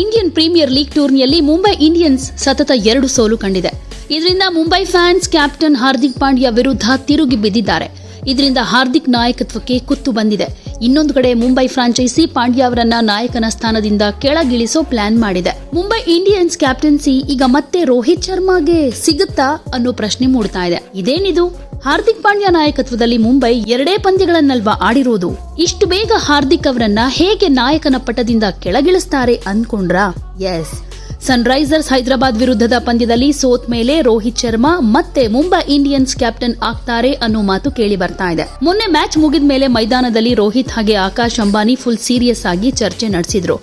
Indian premier league ಟೂರ್ನಿಯಲ್ಲಿ Mumbai Indians ಸತತ 2 ಸೋಲು ಕಂಡಿದೆ. ಇದರಿಂದ ಮುಂಬೈ ಫ್ಯಾನ್ಸ್ ಕ್ಯಾಪ್ಟನ್ ಹಾರ್ದಿಕ್ ಪಾಂಡ್ಯ ವಿರುದ್ಧ ತಿರುಗಿ ಬಿದ್ದಿದ್ದಾರೆ. ಇದರಿಂದ ಹಾರ್ದಿಕ್ ನಾಯಕತ್ವಕ್ಕೆ ಕುತ್ತು ಬಂದಿದೆ. ಇನ್ನೊಂದು ಕಡೆ ಮುಂಬೈ ಫ್ರಾಂಚೈಸಿ ಪಾಂಡ್ಯ ಅವರನ್ನ ನಾಯಕನ ಸ್ಥಾನದಿಂದ ಕೆಳಗಿಳಿಸೋ ಪ್ಲಾನ್ ಮಾಡಿದೆ. ಮುಂಬೈ ಇಂಡಿಯನ್ಸ್ ಕ್ಯಾಪ್ಟನ್ಸಿ ಈಗ ಮತ್ತೆ ರೋಹಿತ್ ಶರ್ಮಾಗೆ ಸಿಗುತ್ತಾ ಅನ್ನೋ ಪ್ರಶ್ನೆ ಮೂಡ್ತಾ ಇದೆ. ಇದೇನಿದು? ಹಾರ್ದಿಕ್ ಪಾಂಡ್ಯ ನಾಯಕತ್ವದಲ್ಲಿ ಮುಂಬೈ 2 ಪಂದ್ಯಗಳನ್ನಲ್ವಾ ಆಡಿರೋದು. ಇಷ್ಟು ಬೇಗ ಹಾರ್ದಿಕ್ ಅವರನ್ನ ಹೇಗೆ ನಾಯಕನ ಪಟ್ಟದಿಂದ ಕೆಳಗಿಳಿಸ್ತಾರೆ ಅನ್ಕೊಂಡ್ರಾ? ಎಸ್, ಸನ್ರೈಸರ್ಸ್ ಹೈದರಾಬಾದ್ ವಿರುದ್ಧದ ಪಂದ್ಯದಲ್ಲಿ ಸೋತ್ ಮೇಲೆ ರೋಹಿತ್ ಶರ್ಮಾ ಮತ್ತೆ ಮುಂಬೈ ಇಂಡಿಯನ್ಸ್ ಕ್ಯಾಪ್ಟನ್ ಆಗ್ತಾರೆ ಅನ್ನೋ ಮಾತು ಕೇಳಿ ಬರ್ತಾ ಇದೆ. ಮೊನ್ನೆ ಮ್ಯಾಚ್ ಮುಗಿದ ಮೇಲೆ ಮೈದಾನದಲ್ಲಿ ರೋಹಿತ್ ಹಾಗೆ ಆಕಾಶ್ ಅಂಬಾನಿ ಫುಲ್ ಸೀರಿಯಸ್ ಆಗಿ ಚರ್ಚೆ ನಡೆಸಿದ್ರು.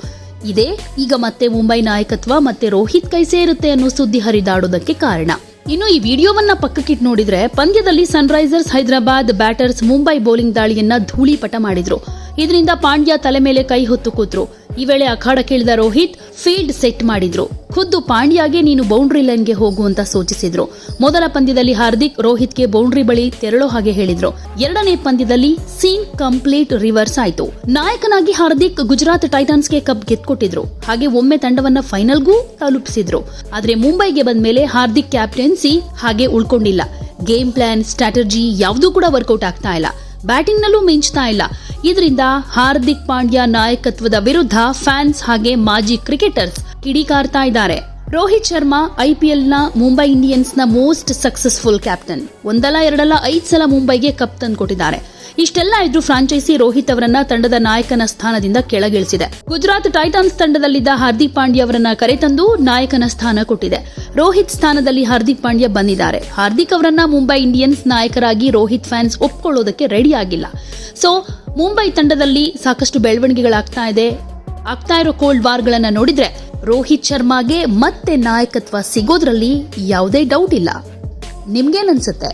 ಇದೇ ಈಗ ಮತ್ತೆ ಮುಂಬೈ ನಾಯಕತ್ವ ಮತ್ತೆ ರೋಹಿತ್ ಕೈ ಸೇರುತ್ತೆ ಅನ್ನೋ ಸುದ್ದಿ ಹರಿದಾಡೋದಕ್ಕೆ ಕಾರಣ. ಇನ್ನು ಈ ವಿಡಿಯೋವನ್ನ ಪಕ್ಕಕ್ಕಿಟ್ಟು ನೋಡಿದ್ರೆ ಪಂದ್ಯದಲ್ಲಿ Sunrisers Hyderabad batters Mumbai bowling ದಾಳಿಯನ್ನ ಧೂಳಿಪಟ ಮಾಡಿದ್ರು. ಇದರಿಂದ ಪಾಂಡ್ಯ ತಲೆ ಮೇಲೆ ಕೈ ಹೊತ್ತು ಕೂತ್ರು. ಈ ವೇಳೆ ಅಖಾಡಕ್ಕೆ ಇಳಿದ ರೋಹಿತ್ ಫೀಲ್ಡ್ ಸೆಟ್ ಮಾಡಿದ್ರು. ಖುದ್ದು ಪಾಂಡ್ಯಗೆ ನೀನು ಬೌಂಡ್ರಿ ಲೈನ್ಗೆ ಹೋಗು ಅಂತ ಸೂಚಿಸಿದ್ರು. ಮೊದಲ ಪಂದ್ಯದಲ್ಲಿ ಹಾರ್ದಿಕ್ ರೋಹಿತ್ಗೆ ಬೌಂಡ್ರಿ ಬಳಿ ತೆರಳೋ ಹಾಗೆ ಹೇಳಿದ್ರು. 2ನೇ ಪಂದ್ಯದಲ್ಲಿ ಸೀನ್ ಕಂಪ್ಲೀಟ್ ರಿವರ್ಸ್ ಆಯ್ತು. ನಾಯಕನಾಗಿ ಹಾರ್ದಿಕ್ ಗುಜರಾತ್ ಟೈಟನ್ಸ್ಗೆ ಕಪ್ ಗೆದ್ಕೊಟ್ಟಿದ್ರು. ಹಾಗೆ ಒಮ್ಮೆ ತಂಡವನ್ನ ಫೈನಲ್ಗೂ ತಲುಪಿಸಿದ್ರು. ಆದ್ರೆ ಮುಂಬೈಗೆ ಬಂದ್ಮೇಲೆ ಹಾರ್ದಿಕ್ ಕ್ಯಾಪ್ಟನ್ಸಿ ಹಾಗೆ ಉಳ್ಕೊಂಡಿಲ್ಲ. ಗೇಮ್ ಪ್ಲಾನ್, ಸ್ಟ್ರಾಟಜಿ ಯಾವುದೂ ಕೂಡ ವರ್ಕೌಟ್ ಆಗ್ತಾ ಇಲ್ಲ. ಬ್ಯಾಟಿಂಗ್ ನಲ್ಲೂ ಮಿಂಚ್ತಾ ಇಲ್ಲ. ಇದರಿಂದ ಹಾರ್ದಿಕ್ ಪಾಂಡ್ಯ ನಾಯಕತ್ವದ ವಿರುದ್ಧ ಫ್ಯಾನ್ಸ್ ಹಾಗೆ ಮಾಜಿ ಕ್ರಿಕೆಟರ್ಸ್ ಕಿಡಿಕಾರ್ತಾ ಇದ್ದಾರೆ. ರೋಹಿತ್ ಶರ್ಮಾ ಐಪಿಎಲ್ನ ಮುಂಬೈ ಇಂಡಿಯನ್ಸ್ನ ಮೋಸ್ಟ್ ಸಕ್ಸಸ್ಫುಲ್ ಕ್ಯಾಪ್ಟನ್. 1 2 5 ಸಲ ಮುಂಬೈಗೆ ಕಪ್ ತಂದುಕೊಟ್ಟಿದ್ದಾರೆ. ಇಷ್ಟೆಲ್ಲ ಇದ್ರೂ ಫ್ರಾಂಚೈಸಿ ರೋಹಿತ್ ಅವರನ್ನ ತಂಡದ ನಾಯಕನ ಸ್ಥಾನದಿಂದ ಕೆಳಗಿಳಿಸಿದೆ. ಗುಜರಾತ್ ಟೈಟನ್ಸ್ ತಂಡದಲ್ಲಿದ್ದ ಹಾರ್ದಿಕ್ ಪಾಂಡ್ಯ ಅವರನ್ನ ಕರೆತಂದು ನಾಯಕನ ಸ್ಥಾನ ಕೊಟ್ಟಿದೆ. ರೋಹಿತ್ ಸ್ಥಾನದಲ್ಲಿ ಹಾರ್ದಿಕ್ ಪಾಂಡ್ಯ ಬಂದಿದ್ದಾರೆ. ಹಾರ್ದಿಕ್ ಅವರನ್ನ ಮುಂಬೈ ಇಂಡಿಯನ್ಸ್ ನಾಯಕರಾಗಿ ರೋಹಿತ್ ಫ್ಯಾನ್ಸ್ ಒಪ್ಕೊಳ್ಳೋದಕ್ಕೆ ರೆಡಿ ಆಗಿಲ್ಲ. ಸೊ ಮುಂಬೈ ತಂಡದಲ್ಲಿ ಸಾಕಷ್ಟು ಬೆಳವಣಿಗೆಗಳಾಗ್ತಾ ಇದೆ. ಆಗ್ತಾ ಇರೋ ಕೋಲ್ಡ್ ವಾರ್ಗಳನ್ನ ನೋಡಿದ್ರೆ ರೋಹಿತ್ ಶರ್ಮಾಗೆ ಮತ್ತೆ ನಾಯಕತ್ವ ಸಿಗೋದ್ರಲ್ಲಿ ಯಾವುದೇ ಡೌಟ್ ಇಲ್ಲ. ನಿಮ್ಗೇನನ್ಸುತ್ತೆ?